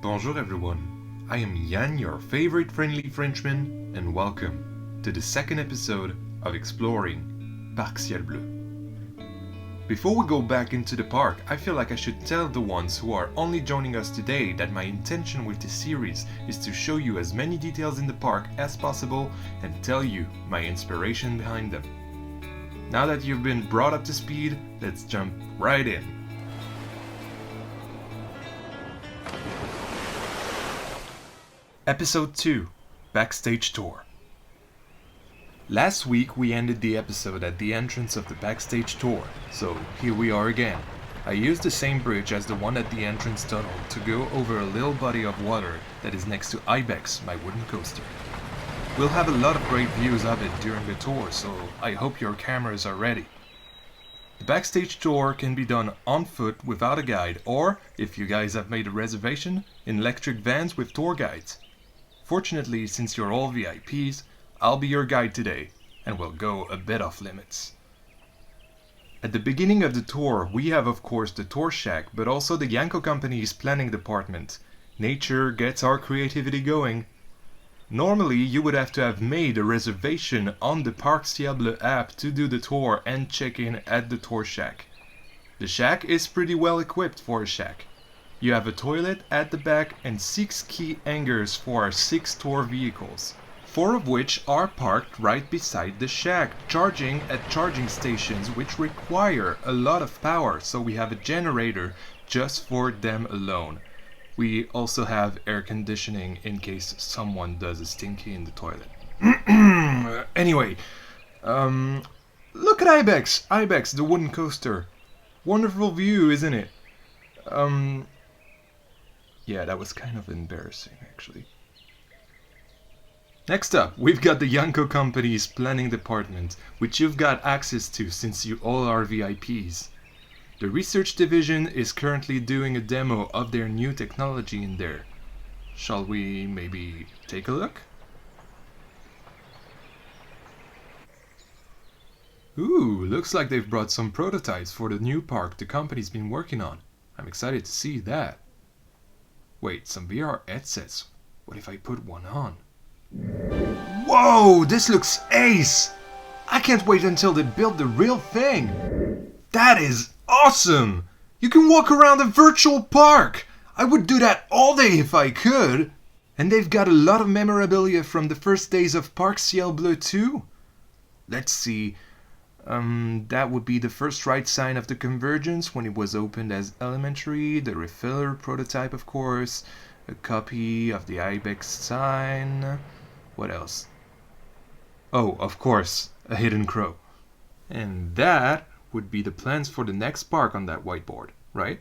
Bonjour everyone, I am Yann, your favorite friendly Frenchman, and welcome to the second episode of exploring PARC CIEL BLEU. Before we go back into the park, I feel like I should tell the ones who are only joining us today that my intention with this series is to show you as many details in the park as possible and tell you my inspiration behind them. Now that you've been brought up to speed, let's jump right in. Episode 2, Backstage Tour. Last week we ended the episode at the entrance of the Backstage Tour, so here we are again. I used the same bridge as the one at the entrance tunnel to go over a little body of water that is next to Ibex, my wooden coaster. We'll have a lot of great views of it during the tour, so I hope your cameras are ready. The Backstage Tour can be done on foot without a guide, or, if you guys have made a reservation, in electric vans with tour guides. Fortunately, since you're all VIPs, I'll be your guide today, and we'll go a bit off limits. At the beginning of the tour, we have of course the tour shack, but also the Yanko Company's planning department. Nature gets our creativity going. Normally, you would have to have made a reservation on the PARC CIEL BLEU app to do the tour and check in at the tour shack. The shack is pretty well equipped for a shack. You have a toilet at the back and 6 key hangars for our 6 tour vehicles, 4 of which are parked right beside the shack, charging at charging stations which require a lot of power, so we have a generator just for them alone. We also have air conditioning in case someone does a stinky in the toilet. Anyway, look at Ibex! Ibex, the wooden coaster. Wonderful view, isn't it? Yeah, that was kind of embarrassing, actually. Next up, we've got the Yanko Company's planning department, which you've got access to since you all are VIPs. The research division is currently doing a demo of their new technology in there. Shall we maybe take a look? Ooh, looks like they've brought some prototypes for the new park the company's been working on. I'm excited to see that. Wait, some VR headsets. What if I put one on? Whoa, this looks ace! I can't wait until they build the real thing. That is awesome! You can walk around a virtual park! I would do that all day if I could! And they've got a lot of memorabilia from the first days of PARC CIEL BLEU too. Let's see. That would be the first right sign of the convergence when it was opened as elementary, the refiller prototype of course, a copy of the Ibex sign. What else? Oh, of course, a hidden crow. And that would be the plans for the next park on that whiteboard, right?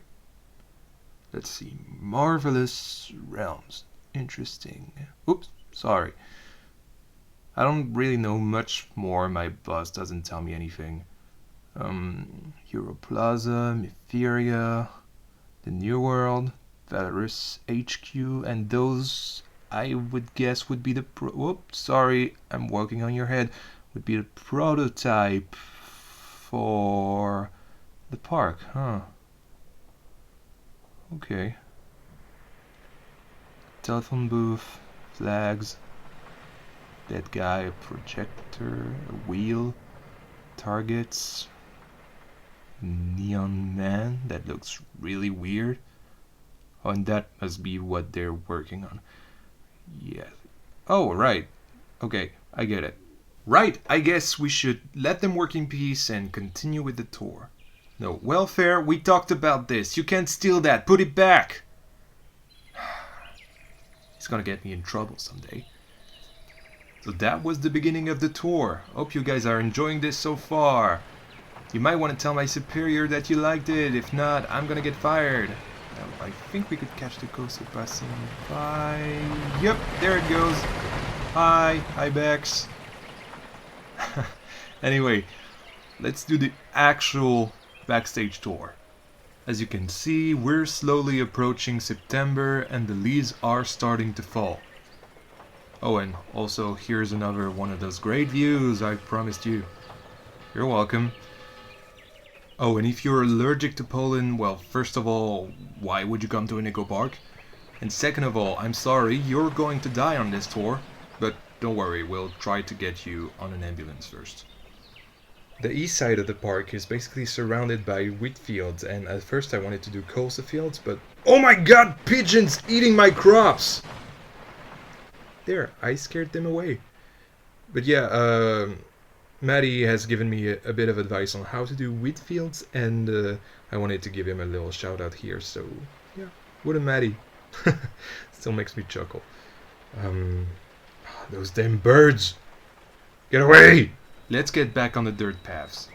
Let's see. Marvelous Realms. Interesting. Oops, sorry. I don't really know much more. My boss doesn't tell me anything. Europlaza, Mytheria, the New World, Valorous HQ, and those I would guess would be the whoops, sorry, I'm walking on your head. Would be the prototype for the park, huh? Okay. Telephone booth, flags, dead guy, a projector, a wheel, targets, neon man, that looks really weird. Oh, and that must be what they're working on. Yeah. Oh, right. Okay, I get it. Right, I guess we should let them work in peace and continue with the tour. No, welfare, we talked about this. You can't steal that. Put it back. It's gonna get me in trouble someday. So that was the beginning of the tour. Hope you guys are enjoying this so far. You might want to tell my superior that you liked it. If not, I'm gonna get fired. Now, I think we could catch the coaster passing by. Yep, there it goes. Hi, Ibex. Anyway, let's do the actual backstage tour. As you can see, we're slowly approaching September and the leaves are starting to fall. Oh, and also here's another one of those great views I promised you. You're welcome. Oh, and if you're allergic to pollen, well, first of all, why would you come to an eco park? And second of all, I'm sorry, you're going to die on this tour, but don't worry, we'll try to get you on an ambulance first. The east side of the park is basically surrounded by wheat fields, and at first I wanted to do colza fields, but oh my god, pigeons eating my crops! There, I scared them away. But yeah, Maddie has given me a bit of advice on how to do wheat fields, and I wanted to give him a little shout out here, so yeah, what a Maddie. Still makes me chuckle. Those damn birds! Get away! Let's get back on the dirt paths.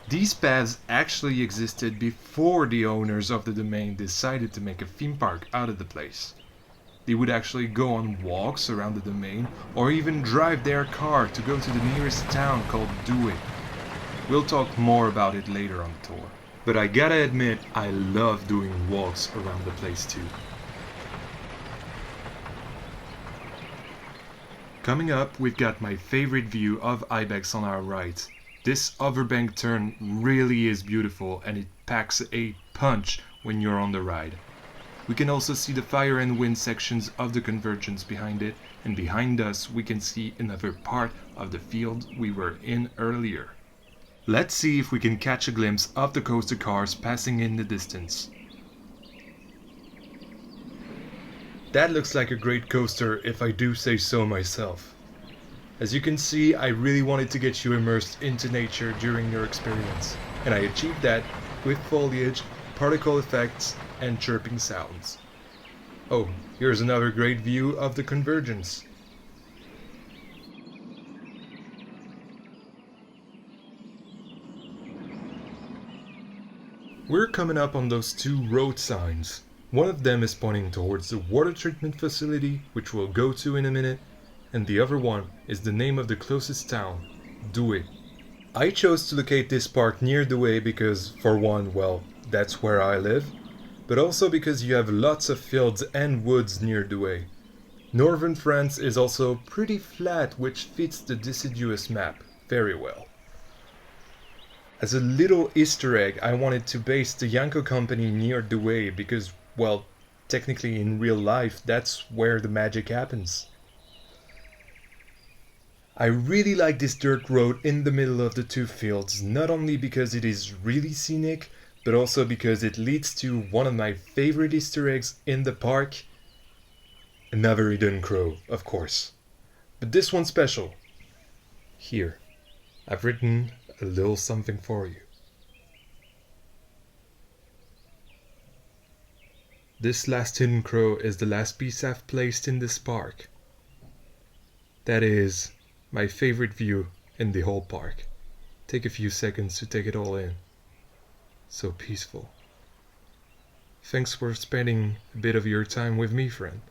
These paths actually existed before the owners of the domain decided to make a theme park out of the place. They would actually go on walks around the domain or even drive their car to go to the nearest town called Douai. We'll talk more about it later on the tour. But I gotta admit, I love doing walks around the place too. Coming up, we've got my favorite view of Ibex on our right. This overbank turn really is beautiful and it packs a punch when you're on the ride. We can also see the fire and wind sections of the convergence behind it, and behind us we can see another part of the field we were in earlier. Let's see if we can catch a glimpse of the coaster cars passing in the distance. That looks like a great coaster if I do say so myself. As you can see, I really wanted to get you immersed into nature during your experience, and I achieved that with foliage, particle effects, and chirping sounds. Oh, here's another great view of the convergence. We're coming up on those two road signs. One of them is pointing towards the water treatment facility, which we'll go to in a minute, and the other one is the name of the closest town, Douai. I chose to locate this park near Douai because, for one, well, that's where I live, but also because you have lots of fields and woods near Douai. Northern France is also pretty flat, which fits the deciduous map very well. As a little Easter egg, I wanted to base the Yanko company near Douai because, well, technically in real life, that's where the magic happens. I really like this dirt road in the middle of the two fields, not only because it is really scenic, but also because it leads to one of my favorite Easter eggs in the park. Another hidden crow, of course. But this one's special. Here, I've written a little something for you. This last hidden crow is the last piece I've placed in this park. That is my favorite view in the whole park. Take a few seconds to take it all in. So peaceful. Thanks for spending a bit of your time with me, friend.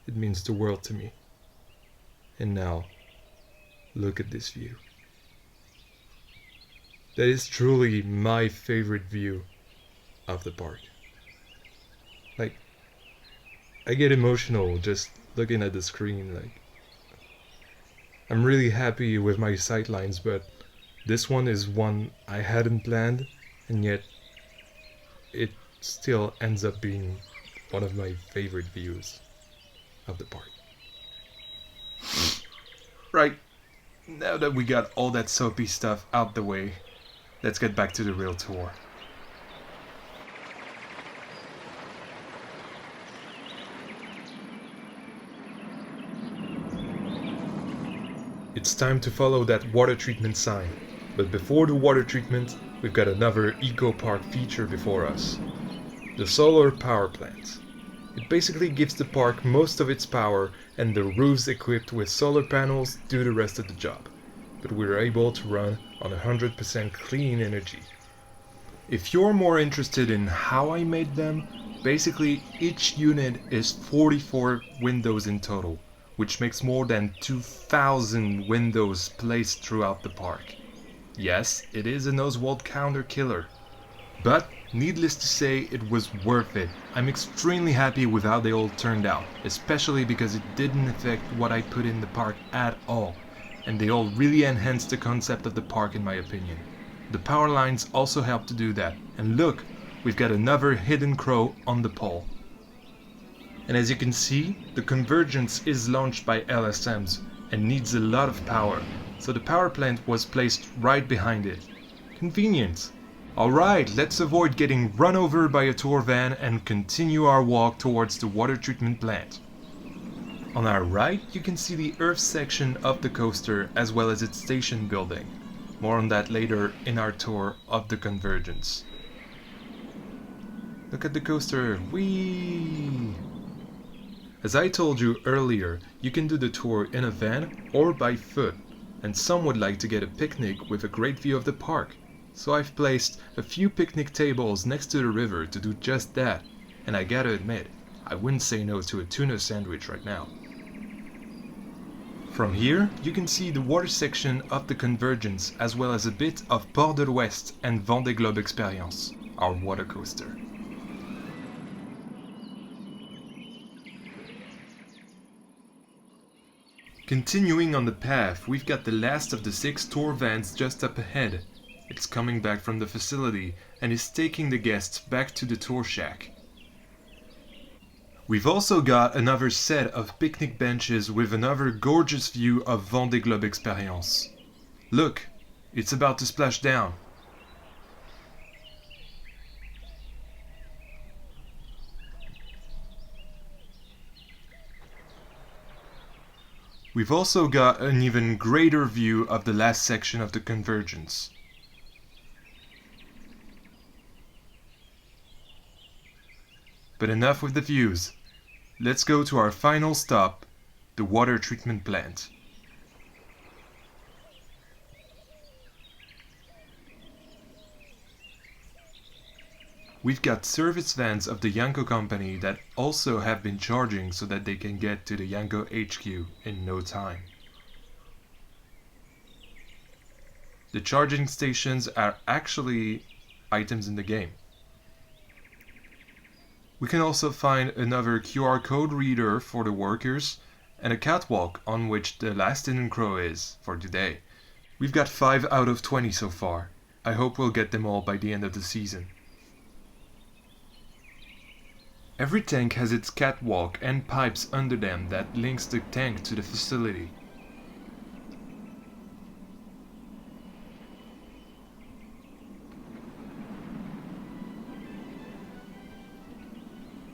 It means the world to me. And now, look at this view. That is truly my favorite view of the park. Like, I get emotional just looking at the screen. Like, I'm really happy with my sightlines, but this one is one I hadn't planned, and yet it still ends up being one of my favorite views of the park. Right, now that we got all that soapy stuff out the way, let's get back to the real tour. It's time to follow that water treatment sign, but before the water treatment, we've got another eco-park feature before us. The solar power plant. It basically gives the park most of its power, and the roofs equipped with solar panels do the rest of the job, but we're able to run on 100% clean energy. If you're more interested in how I made them, basically each unit is 44 windows in total, which makes more than 2,000 windows placed throughout the park. Yes, it is an Oswald counter killer, but needless to say, it was worth it. I'm extremely happy with how they all turned out, especially because it didn't affect what I put in the park at all, and they all really enhanced the concept of the park in my opinion. The power lines also helped to do that, and look, we've got another hidden crow on the pole. And as you can see, the convergence is launched by LSMs and needs a lot of power, so the power plant was placed right behind it. Convenient. Alright, let's avoid getting run over by a tour van and continue our walk towards the water treatment plant. On our right, you can see the Earth section of the coaster as well as its station building. More on that later in our tour of the convergence. Look at the coaster, whee! As I told you earlier, you can do the tour in a van or by foot, and some would like to get a picnic with a great view of the park. So I've placed a few picnic tables next to the river to do just that, and I gotta admit, I wouldn't say no to a tuna sandwich right now. From here, you can see the water section of the convergence as well as a bit of Port de l'Ouest and Vendée Globe Experience, our water coaster. Continuing on the path, we've got the last of the 6 tour vans just up ahead. It's coming back from the facility and is taking the guests back to the tour shack. We've also got another set of picnic benches with another gorgeous view of Vendée Globe Experience. Look, it's about to splash down. We've also got an even greater view of the last section of the convergence. But enough with the views. Let's go to our final stop, the water treatment plant. We've got service vans of the Yanko company that also have been charging so that they can get to the Yanko HQ in no time. The charging stations are actually items in the game. We can also find another QR code reader for the workers and a catwalk on which the last in crow is for today. We've got 5 out of 20 so far. I hope we'll get them all by the end of the season. Every tank has its catwalk and pipes under them that links the tank to the facility.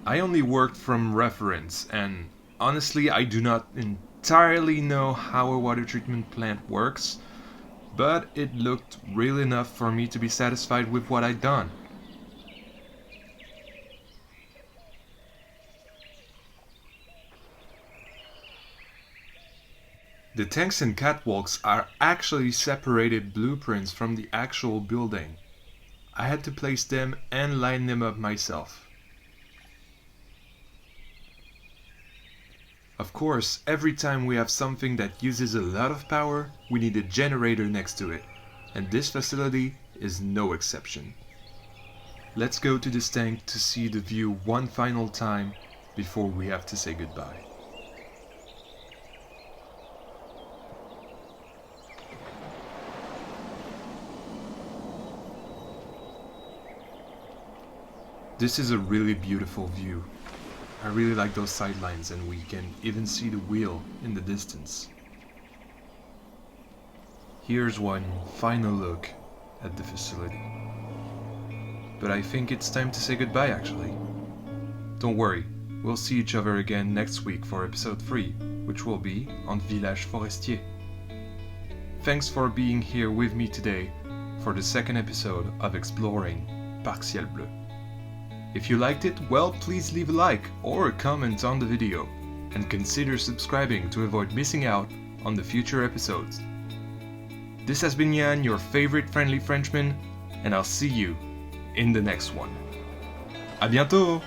I only worked from reference, and honestly I do not entirely know how a water treatment plant works, but it looked real enough for me to be satisfied with what I'd done. The tanks and catwalks are actually separated blueprints from the actual building. I had to place them and line them up myself. Of course, every time we have something that uses a lot of power, we need a generator next to it, and this facility is no exception. Let's go to this tank to see the view one final time before we have to say goodbye. This is a really beautiful view. I really like those sidelines, and we can even see the wheel in the distance. Here's one final look at the facility. But I think it's time to say goodbye actually. Don't worry, we'll see each other again next week for episode 3, which will be on Village Forestier. Thanks for being here with me today for the second episode of exploring PARC CIEL BLEU. If you liked it, well, please leave a like or a comment on the video, and consider subscribing to avoid missing out on the future episodes. This has been Yann, your favorite friendly Frenchman, and I'll see you in the next one. À bientôt!